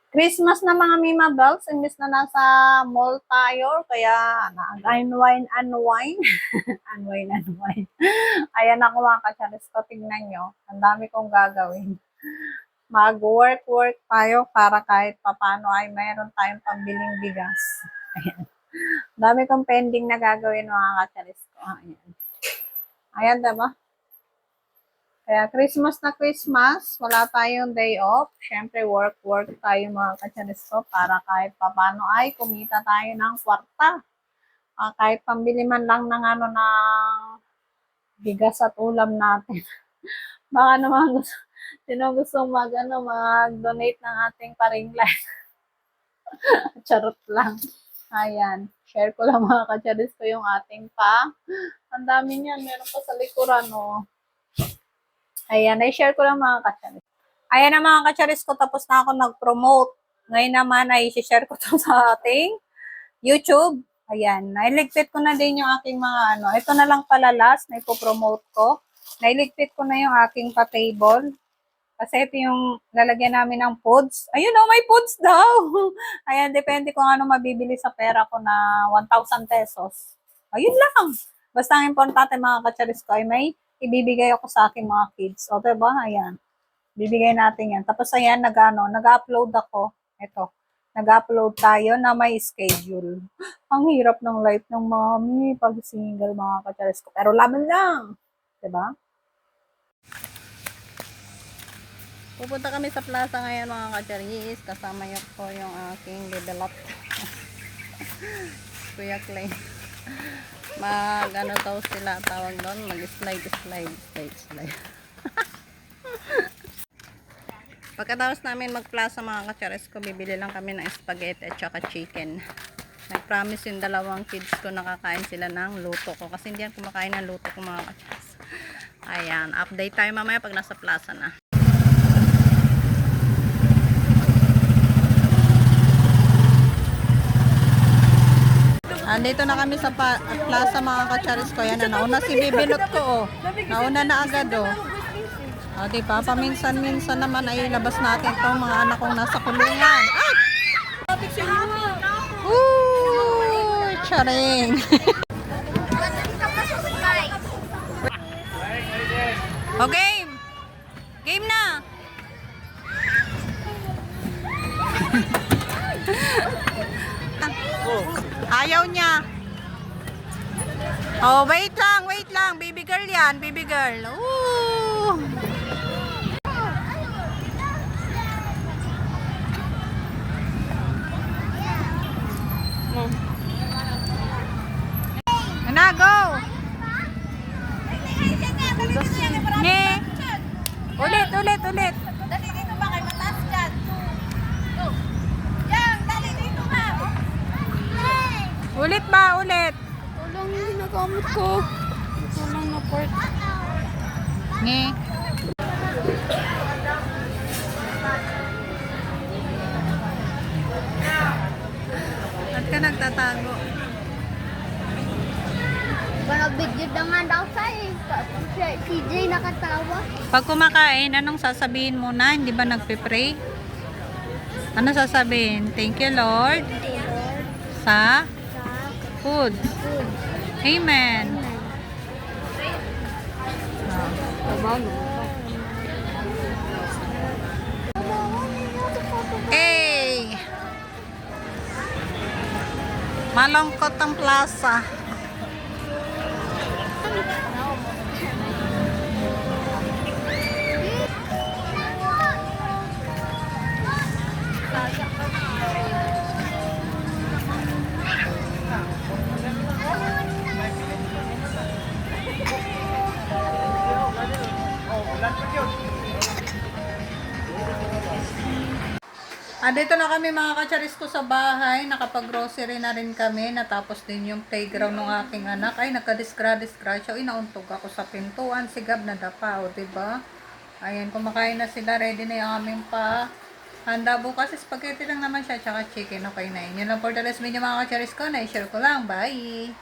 Christmas na mga Mima Bells, imbis na nasa mall tayo, kaya nag-unwind, unwind. Unwind, unwind. Ayan ako mga kacharis ko, tingnan nyo. Ang dami kong gagawin. Mag-work tayo para kahit papano ay mayroon tayong pambiling bigas. Ayan. Dami kong pending na gagawin mga kacharis ko. Ayan. Ayan, diba? Kaya Christmas na Christmas, wala tayong day off. Siyempre, work tayo mga kacharis ko para kahit papano ay kumita tayo ng kwarta. Kahit pambili man lang ng bigas at ulam natin. Baka naman sino gusto mag-donate ng ating paringlan. Charot lang. Ayan. Share ko lang mga kacharis ko yung ating Ang dami niyan. Meron pa sa likuran, oh. Ayan, i-share ko lang mga kacharis. Ayan na mga kacharis ko, tapos na ako nag-promote. Ngayon naman ay i-share ko to sa ating YouTube. Ayan, nailigpit ko na din yung aking mga Ito na lang pala last na ipopromote ko. Nailigpit ko na yung aking pa-table. Kasi ito yung lalagyan namin ng foods. Ayun o, may foods daw. Ayan, depende kung ano mabibili sa pera ko na 1,000 pesos. Ayun lang. Basta ang importante mga kacharis ko ay may ibibigay ako sa aking mga kids. O, diba? Ayan. Bibigay natin yan. Tapos, ayan, nag-upload ako. Ito. Nag-upload tayo na may schedule. Ang hirap ng life ng mommy pag single, mga kacharis ko. Pero laban lang. Diba? Pupunta kami sa plaza ngayon, mga kacharis. Kasama ko yung aking develop. Kuya Clay. Daw sila tawag doon, mag-slide. Pagkatapos namin mag-plaza mga kacharis ko, bibili lang kami ng spaghetti at saka chicken. Nag-promise yung dalawang kids ko nakakain sila ng luto ko kasi hindi yan kumakain ng luto ko mga kacharis. Ayan, update tayo mamaya pag nasa plaza na. Andito na kami sa plaza mga kacharis ko. Yan na, nauna si Bibilot ko, oh. Nauna na agad, oh. Diba, paminsan-minsan naman ay labas natin itong mga anak kong nasa kulungan. Ay! Uy! Charing! Okay! Game na! Ayaw niya. Oh, wait lang. Baby girl yan, baby girl. Ooh. Na, go. Ne. Ulit. Dali dito ba kay mataas dyan? Go. Yang, dali dito ba? Ulit ba? Walang ginagamit ko. Walang na-port. Ne. At ka nagtatago. Nag-video na nga daw sa CJ nakatawa. Pag kumakain, anong sasabihin mo na? Hindi ba nagpe-pray? Ano sasabihin? Thank you, Lord. Sa food. Amen. Hey! Malungkot ang plaza. Dito na kami mga kacharis ko sa bahay. Nakapag-grocery na rin kami. Natapos din yung playground ng aking anak. Ay, nagka-disgrad-disgrad siya. Uy, nauntog ako sa pintuan. Sigab na dapa, o, diba? Ayan, kumakain na sila. Ready na yung aming handa bukas. Spaghetti lang naman siya, tsaka chicken. Okay na yun. Yun lang for the rest video mga kacharis ko. Na-share ko lang. Bye!